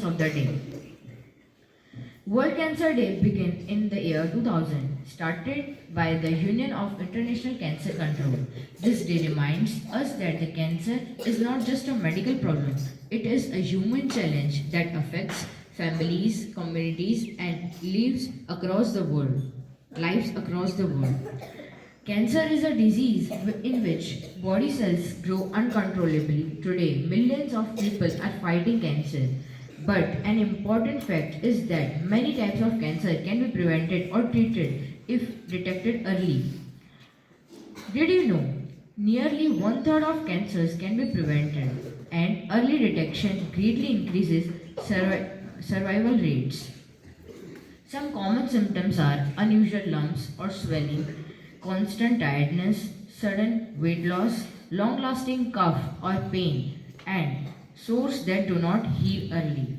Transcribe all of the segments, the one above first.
of the day. World Cancer Day began in the year 2000, started by the Union of International Cancer Control. This day reminds us that the cancer is not just a medical problem, it is a human challenge that affects families, communities, and lives across the world. Cancer is a disease in which body cells grow uncontrollably. Today, millions of people are fighting cancer. But an important fact is that many types of cancer can be prevented or treated if detected early. Did you know? Nearly one third of cancers can be prevented, and early detection greatly increases survival rates. Some common symptoms are unusual lumps or swelling, constant tiredness, sudden weight loss, long lasting cough or pain, and sores that do not heal early.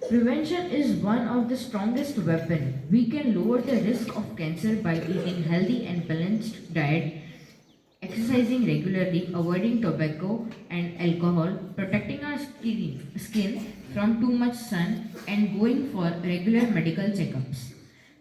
Prevention is one of the strongest weapons. We can lower the risk of cancer by eating healthy and balanced diet, exercising regularly, avoiding tobacco and alcohol, protecting our skin from too much sun, and going for regular medical checkups.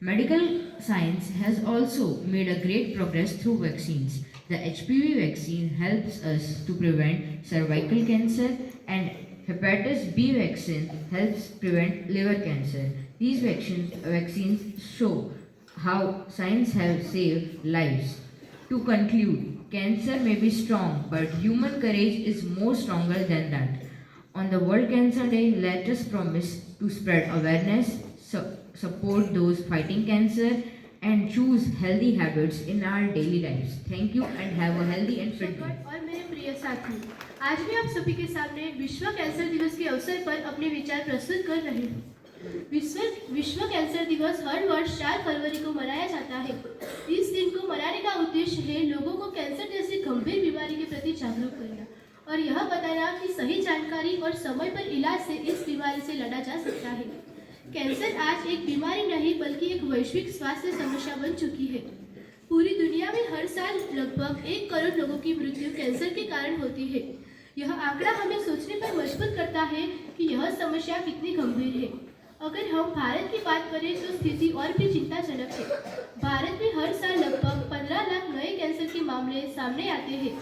Medical science has also made a great progress through vaccines. The HPV vaccine helps us to prevent cervical cancer, and hepatitis B vaccine helps prevent liver cancer. These vaccines show how science has saved lives. To conclude, cancer may be strong, but human courage is more stronger than that. On the World Cancer Day, let us promise to spread awareness, support those fighting cancer, and choose healthy habits in our daily lives. Thank you and have a healthy and fit day. और मेरे प्रिय साथी, आज मैं आप सभी के सामने विश्व कैंसर दिवस के अवसर पर अपने विचार प्रस्तुत कर रही हूँ। विश्व कैंसर दिवस हर वर्ष 4 फरवरी को मनाया जाता है। इस दिन को मनाने का उद्देश्य है लोगों को कैंसर जैसी गंभीर बीमारी के प्रति जागरूक करना और यह बताना कि सही जानकारी और समय पर इलाज से इस बीमारी से लड़ा जा सकता है। कैंसर आज एक बीमारी नहीं बल्कि एक वैश्विक स्वास्थ्य समस्या बन चुकी है। पूरी दुनिया में हर साल लगभग 1 करोड़ लोगों की मृत्यु कैंसर के कारण होती है। यह आंकड़ा हमें सोचने पर मजबूर करता है कि यह समस्या कितनी गंभीर है। अगर हम भारत की बात करें तो स्थिति और भी चिंताजनक है। भारत में हर साल लगभग 15 लाख नए कैंसर के मामले सामने आते हैं।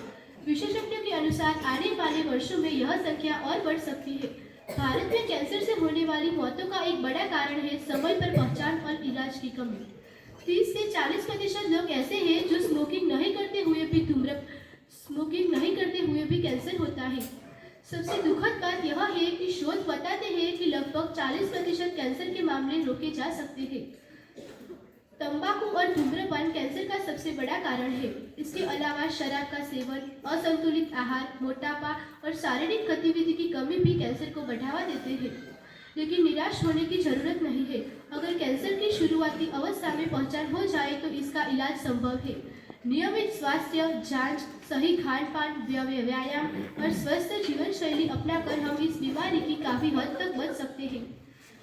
विशेषज्ञों के अनुसार आने वाले वर्षों में यह संख्या और बढ़ सकती है। भारत में कैंसर से होने वाली मौतों का एक बड़ा कारण है समय पर पहचान और इलाज की कमी। 30 से 40% लोग ऐसे हैं जो स्मोकिंग नहीं करते हुए भी कैंसर होता है। सबसे दुखद बात यह है कि शोध बताते हैं कि लगभग 40% कैंसर के मामले रोके जा सकते हैं। तंबाकू और धूम्रपान कैंसर का सबसे बड़ा कारण है। इसके अलावा शराब का सेवन, असंतुलित आहार, मोटापा और शारीरिक गतिविधि की कमी भी कैंसर को बढ़ावा देते हैं। लेकिन निराश होने की जरूरत नहीं है। अगर कैंसर की शुरुआती अवस्था में पहचान हो जाए तो इसका इलाज संभव है। नियमित स्वास्थ्य जांच, सही खान पान, व्यायाम और स्वस्थ जीवन शैली अपनाकर हम इस बीमारी की काफी हद तक बच सकते हैं।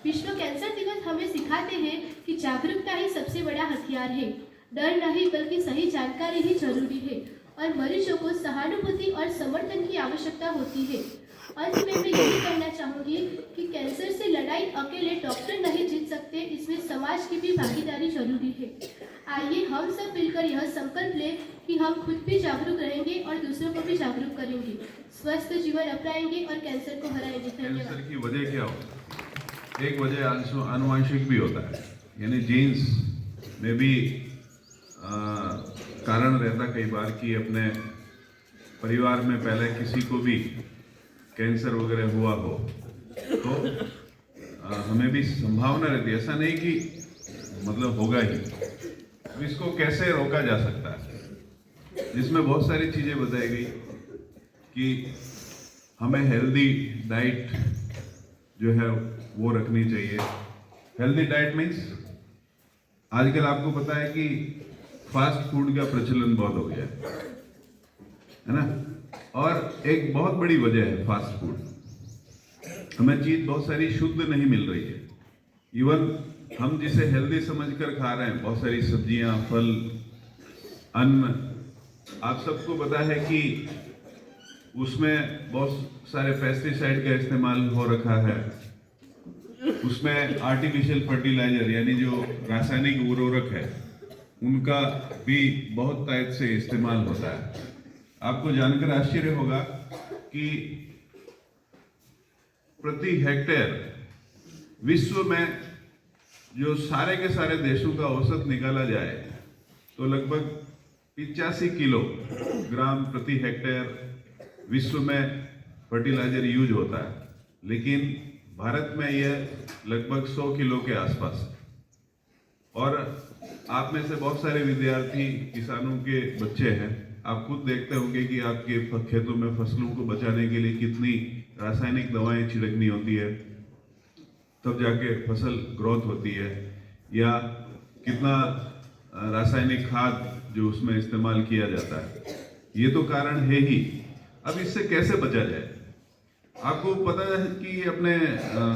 विश्व कैंसर दिवस हमें सिखाते हैं कि जागरूकता ही सबसे बड़ा हथियार है। डर नहीं बल्कि सही जानकारी ही जरूरी है और मरीजों को सहानुभूति और समर्थन की आवश्यकता होती है। अंत में मैं यही कहना चाहूँगी कि कैंसर से लड़ाई अकेले डॉक्टर नहीं जीत सकते, इसमें समाज की भी भागीदारी जरूरी है। आइए हम सब मिलकर यह संकल्प लें कि हम खुद भी जागरूक रहेंगे और दूसरों को भी जागरूक करेंगे, स्वस्थ जीवन अपनाएंगे और कैंसर को हराएंगे। कैंसर की वजह क्या होती है? एक वजह आनुवंशिक भी होता है, यानी जीन्स में भी कारण रहता कई बार कि अपने परिवार में पहले किसी को भी कैंसर वगैरह हुआ हो तो हमें भी संभावना रहती है। ऐसा नहीं कि मतलब होगा ही। तो इसको कैसे रोका जा सकता है, जिसमें बहुत सारी चीज़ें बताई गई कि हमें हेल्दी डाइट जो है वो रखनी चाहिए। हेल्दी डाइट मीन्स आजकल आपको पता है कि फास्ट फूड का प्रचलन बहुत हो गया है ना, और एक बहुत बड़ी वजह है फास्ट फूड। हमें चीज बहुत सारी शुद्ध नहीं मिल रही है। इवन हम जिसे हेल्दी समझकर खा रहे हैं, बहुत सारी सब्जियां, फल, अन्न, आप सबको पता है कि उसमें बहुत सारे पेस्टिसाइड का इस्तेमाल हो रखा है, उसमें आर्टिफिशियल फर्टिलाइजर यानी जो रासायनिक उर्वरक है उनका भी बहुत तायत से इस्तेमाल होता है। आपको जानकर आश्चर्य होगा कि प्रति हेक्टेयर विश्व में जो सारे के सारे देशों का औसत निकाला जाए तो लगभग 85 किलोग्राम प्रति हेक्टेयर विश्व में फर्टिलाइजर यूज होता है, लेकिन भारत में यह लगभग 100 किलो के आसपास। और आप में से बहुत सारे विद्यार्थी किसानों के बच्चे हैं, आप खुद देखते होंगे कि आपके खेतों में फसलों को बचाने के लिए कितनी रासायनिक दवाएं छिड़कनी होती है, तब जाके फसल ग्रोथ होती है, या कितना रासायनिक खाद जो उसमें इस्तेमाल किया जाता है। ये तो कारण है ही। अब इससे कैसे बचा जाए? आपको पता है कि अपने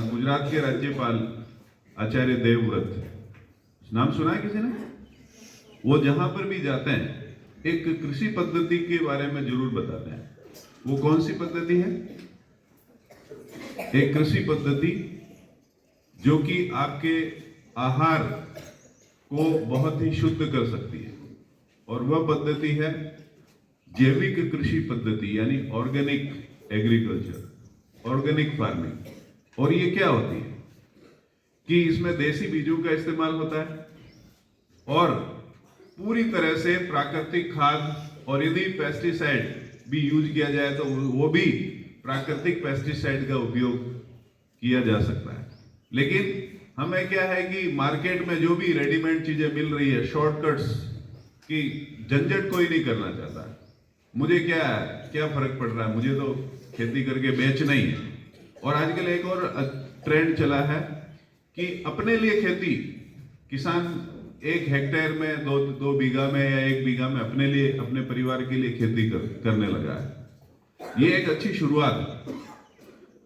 गुजरात के राज्यपाल आचार्य देवव्रत, नाम सुना है किसी ने? वो जहां पर भी जाते हैं एक कृषि पद्धति के बारे में जरूर बताते हैं। वो कौन सी पद्धति है? एक कृषि पद्धति जो कि आपके आहार को बहुत ही शुद्ध कर सकती है, और वह पद्धति है जैविक कृषि पद्धति यानी ऑर्गेनिक एग्रीकल्चर, ऑर्गेनिक फार्मिंग। और ये क्या होती है कि इसमें देसी बीजों का इस्तेमाल होता है और पूरी तरह से प्राकृतिक खाद, और यदि पेस्टिसाइड भी यूज किया जाए तो वो भी प्राकृतिक पेस्टिसाइड का उपयोग किया जा सकता है। लेकिन हमें क्या है कि मार्केट में जो भी रेडीमेड चीजें मिल रही है, शॉर्टकट्स की झंझट कोई नहीं करना चाहता। मुझे क्या फर्क पड़ रहा है, मुझे तो खेती करके बेचना ही है। और आजकल एक और ट्रेंड चला है कि अपने लिए खेती, किसान 1 हेक्टेयर में 2 बीघा में या 1 बीघा में अपने लिए, अपने परिवार के लिए खेती करने लगा है। ये एक अच्छी शुरुआत है,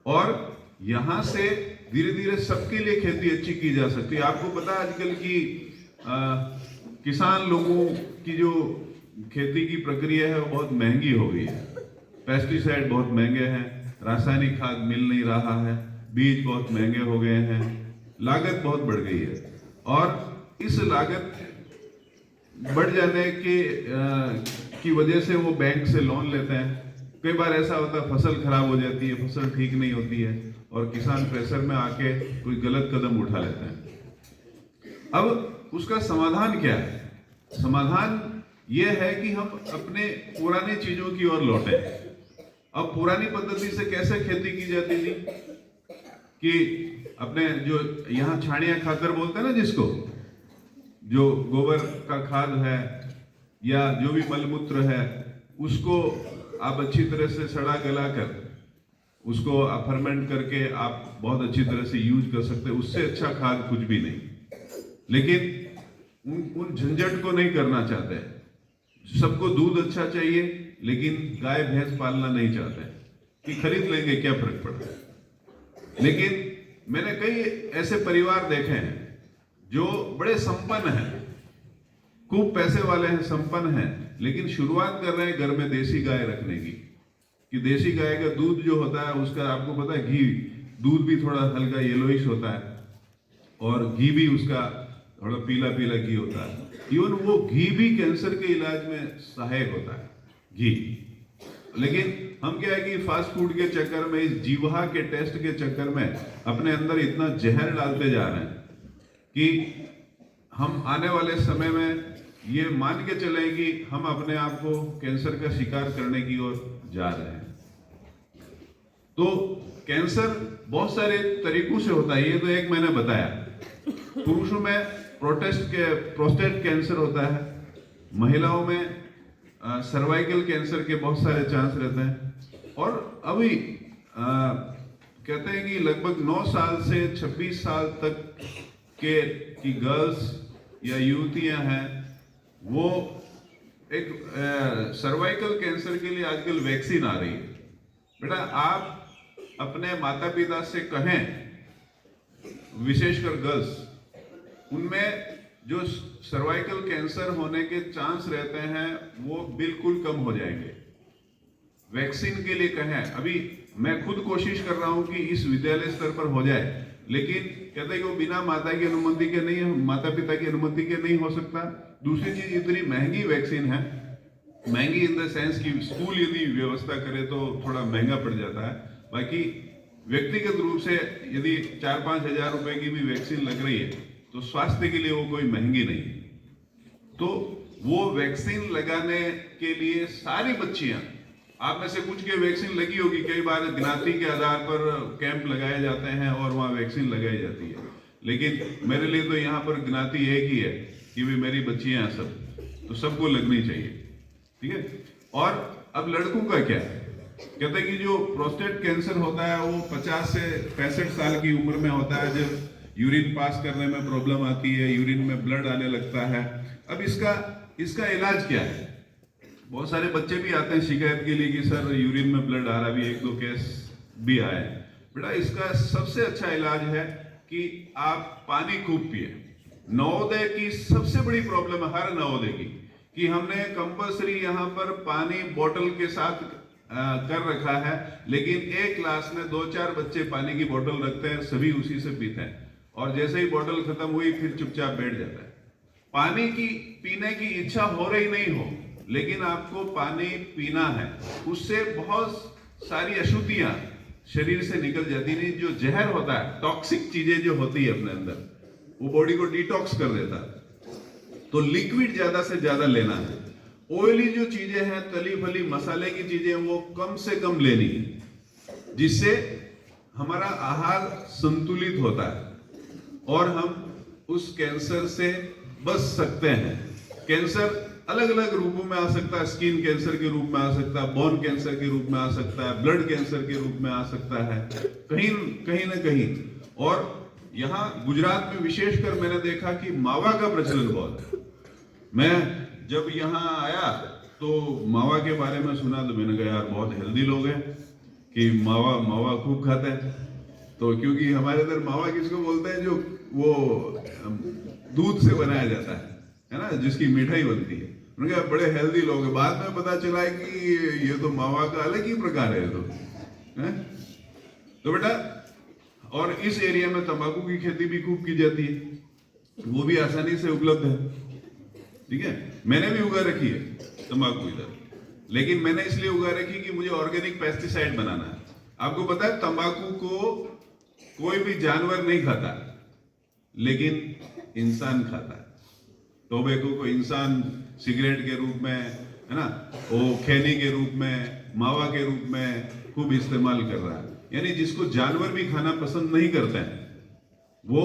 और यहां से धीरे धीरे सबके लिए खेती अच्छी की जा सकती है। आपको पता है आजकल की किसान लोगों की जो खेती की प्रक्रिया है वो बहुत महंगी हो गई है। पेस्टिसाइड बहुत महंगे हैं, रासायनिक खाद मिल नहीं रहा है, बीज बहुत महंगे हो गए हैं, लागत बहुत बढ़ गई है। और इस लागत बढ़ जाने की वजह से वो बैंक से लोन लेते हैं। कई बार ऐसा होता है फसल खराब हो जाती है, फसल ठीक नहीं होती है, और किसान प्रेशर में आके कोई गलत कदम उठा लेते हैं। अब उसका समाधान क्या है? समाधान यह है कि हम अपने पुरानी चीजों की ओर लौटे। अब पुरानी पद्धति से कैसे खेती की जाती थी कि अपने जो यहाँ छाणिया खातर बोलते हैं ना, जिसको जो गोबर का खाद है या जो भी मलमूत्र है, उसको आप अच्छी तरह से सड़ा गला कर उसको फर्मेंट करके आप बहुत अच्छी तरह से यूज कर सकते हैं। उससे अच्छा खाद कुछ भी नहीं। लेकिन उन झंझट को नहीं करना चाहते। सबको दूध अच्छा चाहिए, लेकिन गाय भैंस पालना नहीं चाहते कि खरीद लेंगे क्या फर्क पड़ता है। लेकिन मैंने कई ऐसे परिवार देखे हैं जो बड़े संपन्न हैं, खूब पैसे वाले हैं, संपन्न हैं, लेकिन शुरुआत कर रहे हैं घर में देसी गाय रखने की। कि देसी गाय का दूध जो होता है उसका आपको पता है, घी, दूध भी थोड़ा हल्का येलोइश होता है, और घी भी उसका थोड़ा पीला पीला घी होता है। इवन वो घी भी कैंसर के इलाज में सहायक होता है, घी। लेकिन हम क्या है कि फास्ट फूड के चक्कर में, इस जीवा के टेस्ट के चक्कर में अपने अंदर इतना जहर डालते जा रहे हैं कि हम आने वाले समय में ये मान के चले कि हम अपने आप को कैंसर का शिकार करने की ओर जा रहे हैं। तो कैंसर बहुत सारे तरीकों से होता है। ये तो एक मैंने बताया। पुरुषों में प्रोस्टेट कैंसर होता है, महिलाओं में सर्वाइकल कैंसर के बहुत सारे चांस रहते हैं। और अभी कहते हैं कि लगभग 9 साल से 26 साल तक की गर्ल्स या युवतियां हैं, वो एक सर्वाइकल कैंसर के लिए आजकल वैक्सीन आ रही है। बेटा, आप अपने माता पिता से कहें, विशेषकर गर्ल्स, उनमें जो सर्वाइकल कैंसर होने के चांस रहते हैं वो बिल्कुल कम हो जाएंगे। वैक्सीन के लिए कहें, अभी मैं खुद कोशिश कर रहा हूं कि इस विद्यालय स्तर पर हो जाए, लेकिन कहते हैं कि वो बिना माता की अनुमति के नहीं, माता पिता की अनुमति के नहीं हो सकता। दूसरी चीज, इतनी महंगी वैक्सीन है, महंगी इन द सेंस कि स्कूल यदि व्यवस्था करे तो थोड़ा महंगा पड़ जाता है। बाकी व्यक्तिगत रूप से यदि 4-5 हजार रुपए की भी वैक्सीन लग रही है तो स्वास्थ्य के लिए वो कोई महंगी नहीं है। तो वो वैक्सीन लगाने के लिए सारी बच्चियां, आप में से कुछ के वैक्सीन लगी होगी, कई बार ज्ञाति के आधार पर कैंप लगाए जाते हैं और वहां वैक्सीन लगाई जाती है, लेकिन मेरे लिए तो यहाँ पर ज्ञाति एक ही है कि भी मेरी बच्चियां सब, तो सबको लगनी चाहिए, ठीक है। और अब लड़कों का क्या है, कहते हैं कि जो प्रोस्टेट कैंसर होता है वो 50 से 65 साल की उम्र में होता है, जब यूरिन पास करने में प्रॉब्लम आती है, यूरिन में ब्लड आने लगता है। अब इसका इलाज क्या है? बहुत सारे बच्चे भी आते हैं शिकायत के लिए कि सर यूरिन में ब्लड आ रहा, भी 1-2 केस भी आए। बेटा, इसका सबसे अच्छा इलाज है कि आप पानी खूब पिए। नवोदय की सबसे बड़ी प्रॉब्लम है हर नवोदय की कि हमने कंपल्सरी यहाँ पर पानी बोतल के साथ कर रखा है, लेकिन एक क्लास में 2-4 बच्चे पानी की बोतल रखते हैं, सभी उसी से पीते हैं, और जैसे ही बोतल खत्म हुई फिर चुपचाप बैठ जाता है। पानी की पीने की इच्छा हो रही नहीं हो, लेकिन आपको पानी पीना है, उससे बहुत सारी अशुद्धियां शरीर से निकल जाती नहीं, जो जहर होता है, टॉक्सिक चीजें जो होती है अपने अंदर, वो बॉडी को डिटॉक्स कर देता है। तो लिक्विड ज्यादा से ज्यादा लेना है। ऑयली जो चीजें हैं, तली फली मसाले की चीजें, वो कम से कम लेनी है, जिससे हमारा आहार संतुलित होता है और हम उस कैंसर से बच सकते हैं। कैंसर अलग अलग रूपों में आ सकता है, स्किन कैंसर के रूप में आ सकता है, बोन कैंसर के रूप में आ सकता है, ब्लड कैंसर के रूप में आ सकता है, कहीं ना कहीं। और यहाँ गुजरात में विशेषकर मैंने देखा कि मावा का प्रचलन बहुत है। मैं जब यहाँ आया तो मावा के बारे में सुना तो मैंने कहा यार बहुत हेल्दी लोग हैं कि मावा खूब खाते हैं। तो क्योंकि हमारे इधर मावा किसको बोलते हैं, जो वो दूध से बनाया जाता है ना, जिसकी मिठाई बनती है। उन्होंने कहा बड़े हेल्दी लोग हैं। बाद में पता चला कि ये तो मावा का अलग ही प्रकार है। तो बेटा, और इस एरिया में तंबाकू की खेती भी खूब की जाती है, वो भी आसानी से उपलब्ध है, ठीक है। मैंने भी उगा रखी है तंबाकू इधर, लेकिन मैंने इसलिए उगा रखी कि मुझे ऑर्गेनिक पेस्टिसाइड बनाना है। आपको पता है तंबाकू को कोई भी जानवर नहीं खाता, लेकिन इंसान खाता है। टोबैको को इंसान सिगरेट के रूप में, है ना, वो खैनी के रूप में, मावा के रूप में खूब इस्तेमाल कर रहा है। यानी जिसको जानवर भी खाना पसंद नहीं करते हैं वो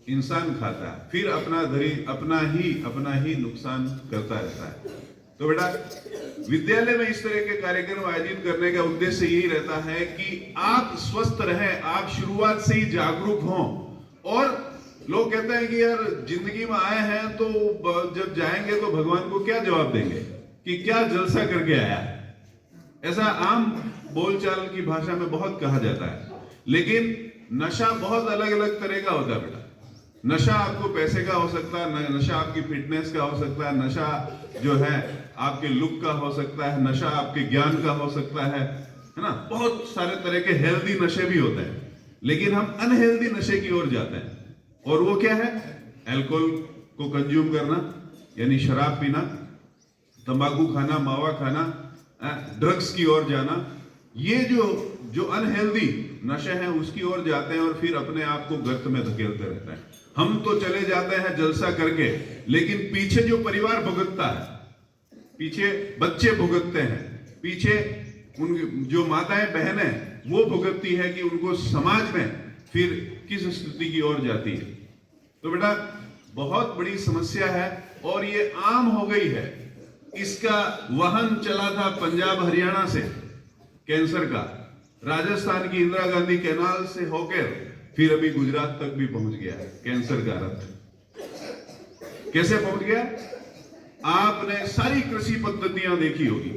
इंसान खाता है, फिर अपना ही नुकसान करता रहता है। तो बेटा, विद्यालय में इस तरह के कार्यक्रम आयोजित करने का उद्देश्य यही रहता है कि आप स्वस्थ रहें, आप शुरुआत से ही जागरूक हों। और लोग कहते हैं कि यार जिंदगी में आए हैं तो जब जाएंगे तो भगवान को क्या जवाब देंगे कि क्या जलसा करके आया। ऐसा आम बोलचाल की भाषा में बहुत कहा जाता है, लेकिन नशा बहुत अलग अलग तरह का होता है बेटा। नशा आपको पैसे का हो सकता है, नशा आपकी फिटनेस का हो सकता है, नशा जो है आपके लुक का हो सकता है, नशा आपके ज्ञान का हो सकता है ना। बहुत सारे तरह के हेल्दी नशे भी होते हैं, लेकिन हम अनहेल्दी नशे की ओर जाते हैं। और वो क्या है? अल्कोहल को कंज्यूम करना, यानी शराब पीना, तंबाकू खाना, मावा खाना, ड्रग्स की ओर जाना। ये जो अनहेल्दी नशे हैं उसकी ओर जाते हैं और फिर अपने आप को गर्त में धकेलते रहते हैं। हम तो चले जाते हैं जलसा करके, लेकिन पीछे जो परिवार भुगतता है, पीछे बच्चे भुगतते हैं, पीछे उन जो माताएं बहनें वो भुगतती है कि उनको समाज में फिर किस स्थिति की ओर जाती है। तो बेटा, बहुत बड़ी समस्या है और ये आम हो गई है। इसका वहन चला था पंजाब हरियाणा से कैंसर का, राजस्थान की इंदिरा गांधी कैनाल से होकर फिर अभी गुजरात तक भी पहुंच गया है कैंसर का रथ। कैसे पहुंच गया? आपने सारी कृषि पद्धतियां देखी होगी,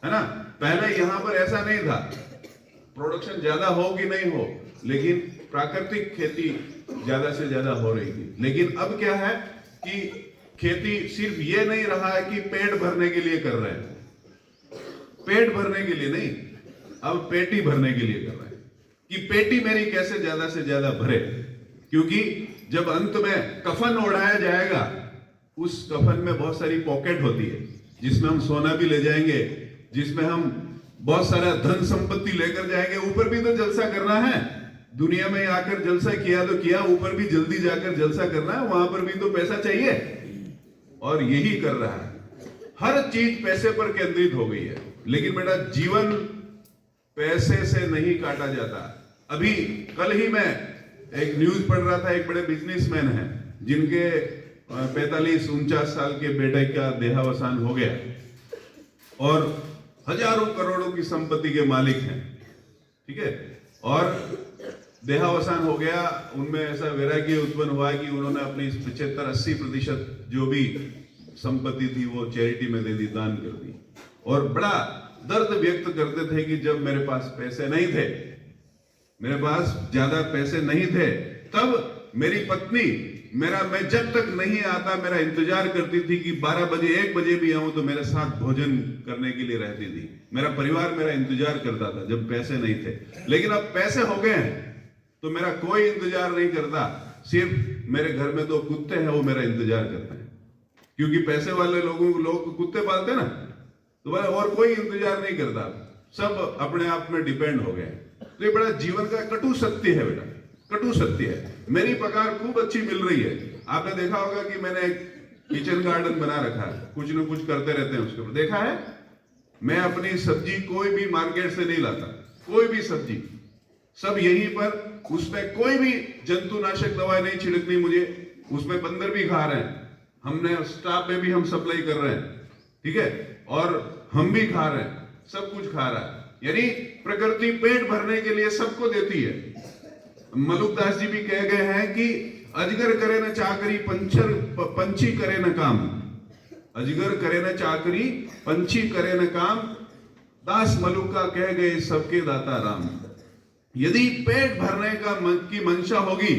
है ना। पहले यहां पर ऐसा नहीं था, प्रोडक्शन ज्यादा हो कि नहीं हो, लेकिन प्राकृतिक खेती ज्यादा से ज्यादा हो रही थी। लेकिन अब क्या है कि खेती सिर्फ ये नहीं रहा है कि पेट भरने के लिए कर रहे हैं। पेट भरने के लिए नहीं, अब पेटी भरने के लिए कर रहे हैं कि पेटी मेरी कैसे ज्यादा से ज्यादा भरे। क्योंकि जब अंत में कफन ओढ़ाया जाएगा, उस कफन में बहुत सारी पॉकेट होती है, जिसमें हम सोना भी ले जाएंगे, जिसमें हम बहुत सारा धन संपत्ति लेकर जाएंगे। ऊपर भी तो जलसा करना है, दुनिया में आकर जलसा किया तो किया, ऊपर भी जल्दी जाकर जलसा करना है, वहां पर भी तो पैसा चाहिए। और यही कर रहा है, हर चीज पैसे पर केंद्रित हो गई है। लेकिन बेटा, जीवन पैसे से नहीं काटा जाता। अभी कल ही मैं एक न्यूज पढ़ रहा था, एक बड़े बिजनेसमैन हैं जिनके 45-49 साल के बेटे का देहावसान हो गया और हजारों करोड़ों की संपत्ति के मालिक हैं, ठीक है। और देहावसान हो गया, उनमें ऐसा वैराग्य उत्पन्न हुआ कि उन्होंने अपनी 75-80% जो भी संपत्ति थी वो चैरिटी में दे दी, दान कर दी। और बड़ा दर्द व्यक्त करते थे कि जब मेरे पास पैसे नहीं थे, मेरे पास ज्यादा पैसे नहीं थे, तब मेरी पत्नी मैं जब तक नहीं आता मेरा इंतजार करती थी कि 12 बजे 1 बजे भी आऊं तो मेरे साथ भोजन करने के लिए रहती थी। मेरा परिवार मेरा इंतजार करता था जब पैसे नहीं थे। लेकिन अब पैसे हो गए हैं तो मेरा कोई इंतजार नहीं करता, सिर्फ मेरे घर में 2 कुत्ते हैं, वो मेरा इंतजार करते हैं। क्योंकि पैसे वाले लोग कुत्ते पालते ना, तो और कोई इंतजार नहीं करता, सब अपने आप में डिपेंड हो गए। तो ये बड़ा जीवन का कटु सत्य है बेटा, कटु सत्य है। मेरी पगार खूब अच्छी मिल रही है। आपने देखा होगा कि मैंने एक किचन गार्डन बना रखा है, कुछ न कुछ करते रहते हैं उसके ऊपर, देखा है। मैं अपनी सब्जी कोई भी मार्केट से नहीं लाता, कोई भी सब्जी, सब यहीं पर, उसमें कोई भी जंतुनाशक दवा नहीं छिड़कनी मुझे, उसमें बंदर भी खा रहे हैं, हमने स्टाफ में भी हम सप्लाई कर रहे हैं, ठीक है, और हम भी खा रहे हैं, सब कुछ खा रहा है। यानी प्रकृति पेट भरने के लिए सबको देती है। मलुकदास जी भी कह गए हैं कि अजगर करे न चाकरी, पंछी करे न काम। अजगर करे न चाकरी, पंछी करे न काम, दास मलुका कह गए सबके दाता राम। यदि पेट भरने की मंशा होगी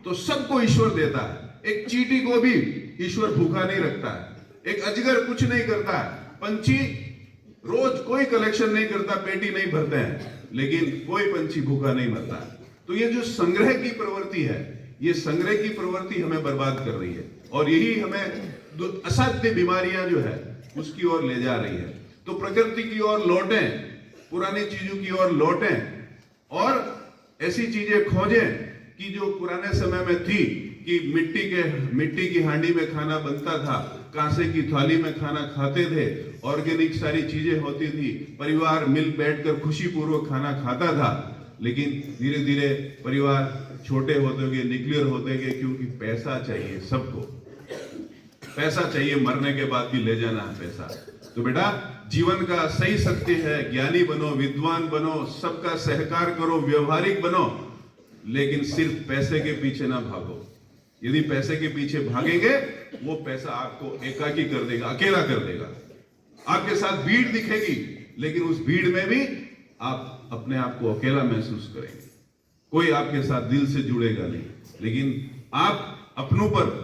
तो सबको ईश्वर देता है। एक चींटी को भी ईश्वर भूखा नहीं रखता है, एक अजगर कुछ नहीं करता है, पंछी रोज कोई कलेक्शन नहीं करता, पेटी नहीं भरते हैं, लेकिन कोई पंछी भूखा नहीं मरता। तो ये जो संग्रह की प्रवृत्ति है, ये संग्रह की प्रवृत्ति हमें बर्बाद कर रही है और यही हमें असाध्य बीमारियां जो है उसकी ओर ले जा रही है। तो प्रकृति की ओर लौटें, पुरानी चीजों की ओर लौटें और ऐसी चीजें खोजें कि जो पुराने समय में थी कि मिट्टी की हांडी में खाना बनता था, कांसे की थाली में खाना खाते थे, ऑर्गेनिक सारी चीजें होती थी, परिवार मिल बैठकर खुशी पूर्वक खाना खाता था। लेकिन धीरे धीरे परिवार छोटे होते गए, न्यूक्लियर होते गए, क्योंकि पैसा चाहिए सबको, पैसा चाहिए, मरने के बाद भी ले जाना है पैसा। तो बेटा, जीवन का सही सत्य है, ज्ञानी बनो, विद्वान बनो, सबका सहकार करो, व्यवहारिक बनो, लेकिन सिर्फ पैसे के पीछे ना भागो। यदि पैसे के पीछे भागेंगे, वो पैसा आपको एकाकी कर देगा, अकेला कर देगा। आपके साथ भीड़ दिखेगी, लेकिन उस भीड़ में भी आप अपने आप को अकेला महसूस करेंगे, कोई आपके साथ दिल से जुड़ेगा नहीं। लेकिन आप अपनों पर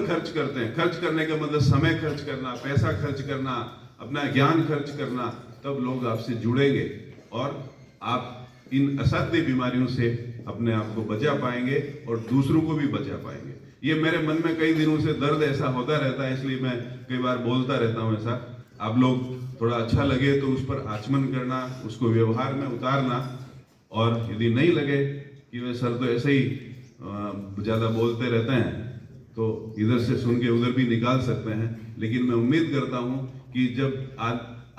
खर्च करते हैं, खर्च करने का मतलब समय खर्च करना, पैसा खर्च करना, अपना ज्ञान खर्च करना, तब लोग आपसे जुड़ेंगे और आप इन असाध्य बीमारियों से अपने आप को बचा पाएंगे और दूसरों को भी बचा पाएंगे। ये मेरे मन में कई दिनों से दर्द ऐसा होता रहता है, इसलिए मैं कई बार बोलता रहता हूँ ऐसा। आप लोग थोड़ा अच्छा लगे तो उस पर आचमन करना, उसको व्यवहार में उतारना, और यदि नहीं लगे कि वे सर तो ऐसे ही ज़्यादा बोलते रहते हैं, तो इधर से सुन के उधर भी निकाल सकते हैं। लेकिन मैं उम्मीद करता हूँ कि जब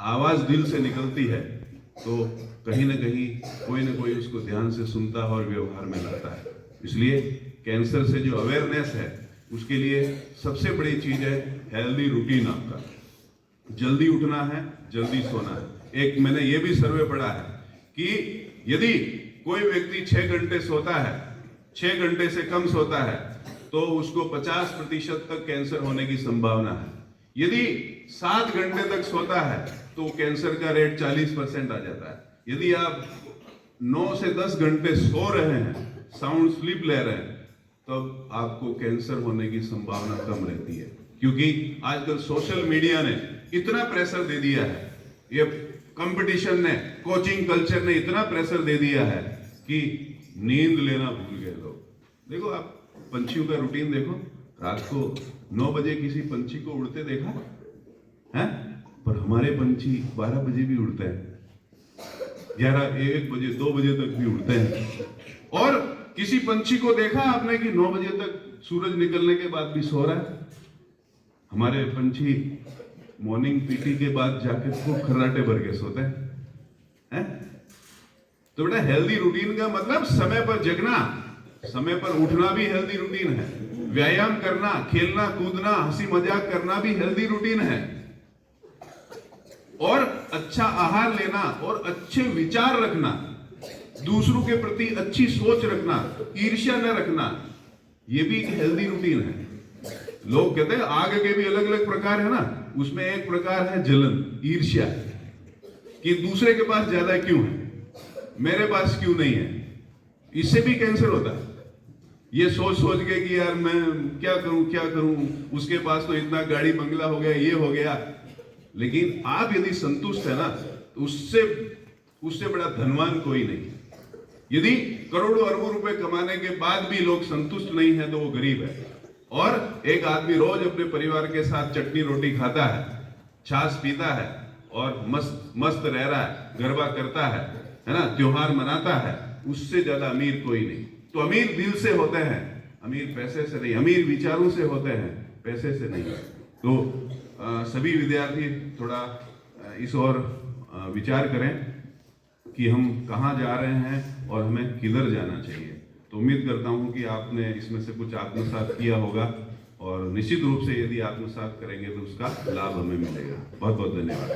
आवाज़ दिल से निकलती है तो कहीं ना कहीं कोई ना कोई उसको ध्यान से सुनता है और व्यवहार में लाता है। इसलिए कैंसर से जो अवेयरनेस है, उसके लिए सबसे बड़ी चीज़ है हेल्दी रूटीन आपका। जल्दी उठना है, जल्दी सोना है। एक मैंने ये भी सर्वे पढ़ा है कि यदि कोई व्यक्ति 6 घंटे सोता है, 6 घंटे से कम सोता है, तो उसको 50% तक कैंसर होने की संभावना है। यदि 7 घंटे तक सोता है तो कैंसर का रेट 40% आ जाता है। यदि आप 9 से 10 घंटे सो रहे हैं, साउंड स्लीप ले रहे हैं, तब आपको कैंसर होने की संभावना कम रहती है। क्योंकि आजकल सोशल मीडिया ने इतना प्रेशर दे दिया है ये कंपटीशन ने, कोचिंग कल्चर ने इतना प्रेशर दे दिया है कि नींद लेना भूल गए लोग। देखो आप पंछियों का रूटीन देखो, रात को 9 बजे किसी पंछी को उड़ते देखा है? पर हमारे पंछी 12 बजे भी उड़ते हैं, 11, 1 बजे, 2 बजे तक भी उड़ते हैं। और किसी पंछी को देखा आपने कि 9 बजे तक सूरज निकलने के बाद भी सो रहा है? हमारे पंछी मॉर्निंग पीटी के बाद जाके खूब खर्राटे भर के सोते हैं? तो बेटा हेल्दी रूटीन का मतलब समय पर जगना, समय पर उठना भी हेल्दी रूटीन है। व्यायाम करना, खेलना कूदना, हंसी मजाक करना भी हेल्दी रूटीन है। और अच्छा आहार लेना और अच्छे विचार रखना, दूसरों के प्रति अच्छी सोच रखना, ईर्ष्या न रखना, यह भी एक हेल्दी रूटीन है। लोग कहते हैं आग के भी अलग अलग प्रकार है ना, उसमें एक प्रकार है जलन, ईर्ष्या, कि दूसरे के पास ज्यादा क्यों है, मेरे पास क्यों नहीं है। इससे भी कैंसर होता है। ये सोच सोच के कि यार मैं क्या करूं, उसके पास तो इतना गाड़ी बंगला हो गया, ये हो गया। लेकिन आप यदि संतुष्ट है ना, तो उससे बड़ा धनवान कोई नहीं। यदि करोड़ों अरबों रुपए कमाने के बाद भी लोग संतुष्ट नहीं है तो वो गरीब है। और एक आदमी रोज अपने परिवार के साथ चटनी रोटी खाता है, छाछ पीता है और मस्त रह रहा है, गरबा करता है ना, त्योहार मनाता है, उससे ज्यादा अमीर कोई नहीं। तो अमीर दिल से होते हैं, अमीर पैसे से नहीं, अमीर विचारों से होते हैं, पैसे से नहीं। तो सभी विद्यार्थी थोड़ा इस ओर विचार करें कि हम कहाँ जा रहे हैं और हमें किधर जाना चाहिए। तो उम्मीद करता हूँ कि आपने इसमें से कुछ आत्मसात किया होगा, और निश्चित रूप से यदि आत्मसात करेंगे तो उसका लाभ हमें मिलेगा। बहुत बहुत धन्यवाद।